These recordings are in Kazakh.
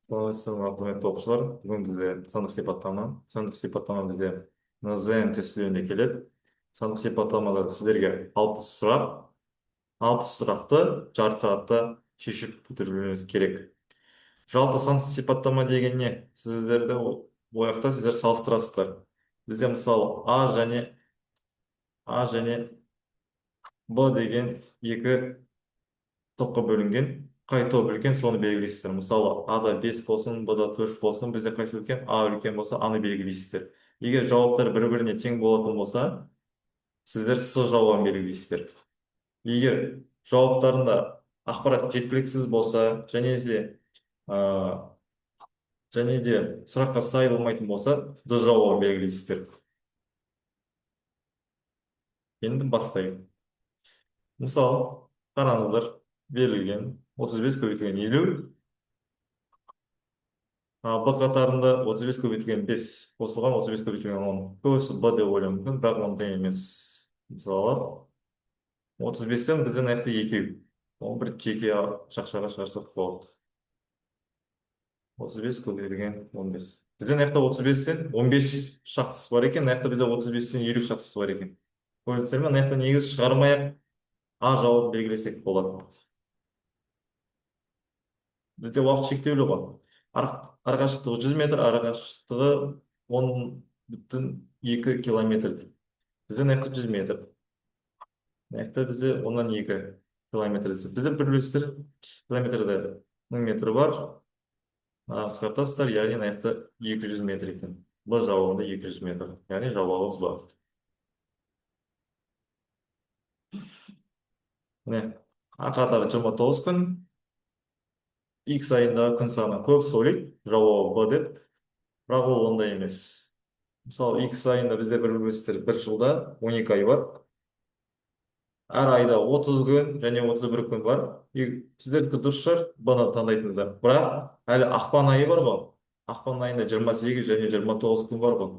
Саламатсыздар, құрметті оқушылар. Бүгін бізде сандық сипаттама. Сандық сипаттама бізде НЗМ тестілеуіне келеді. Сандық сипаттамада сіздерге 6 сұрақ, 6 сұрақты жарты сағатта шешіп бітіруіңіз керек. Жалпы сандық сипаттама деген не? Сіздерді ояқта сіздер салыстырасыздар. Бізде мысалы А және Б деген екі топқа бөлінген, қай топ үлкен соны белгілейсіздер. Мысалы ада 5 болсын, бда 4 болсын, бізде қайсы үлкен, а үлкен болса аны белгілейсіздер. Егер жауаптар бір-біріне тең болатын болса, сіздер с жауабын белгілейсіздер. Егер жауаптарында ақпарат жеткіліксіз болса ә, және де сұраққа сай болмайтын болса, д жауабын белгілейсіздер. Енді бастайық. Мысалы қараңыздар, берілген 35 көбейтілген 50, Б қатарында 35 көбейтілген 5 қосылған 35 көбейтілген 10. Көбісі Б деп ойлауы мүмкін, бірақ ондай емес. Мысалы, 35-тен бізден аяқты екеу. Оны бір жеке жақшаға шығарсақ болады. 35 көбейтілген 15. Бізден аяқта 35-тен 15 шақтысы бар екен, аяқта бізде 35-тен 50 шақтысы бар екен. Көрдіңіздер ме? Аяқта негіз шығармай-ақ А жауабын белгілесек болады. Бізде уақыт шектеулі ғой. Арақашықтығы 100 метр, арақашықтығы 10,2 километр дейді. Бізде мына жақта 100 метр. Мына жақта бізде 10-2 километр десе. Бізде білесіздер, километрде 1000 метр бар. Қысқартасыздар, яғни мына жақта 200 метр екен. Б жауабында 200 метр. Яғни жауабымыз бар. Міне, А қатары 29 күн. X айындағы күн саны көбісі ойлайды, жауабы Б деп. Бірақ ол ондай емес. Мысалы, X айында бізде білесіздер, бір жылда 12 ай бар. Әр айда 30 күн және 31 күн бар. Сіздерді дұрыс шығар, бұны таңдайтыныздар. Бірақ әлі ақпан айы бар ғой. Ақпан айында 28 және 29 күн бар ғой.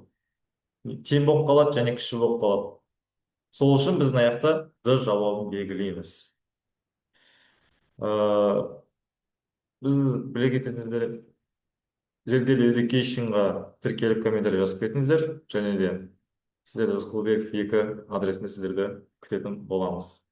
Тең болып қалады және кіші болып қалады. Сол үшін біз мына жақта Д жауабын белгілейміз. Біз біле кететіндер Зерделі Education'ға тіркеліп комментарий жазып кетіңіздер, және де сіздерді Рысқұлбеков 2 адресінде сіздерді күтетін боламыз.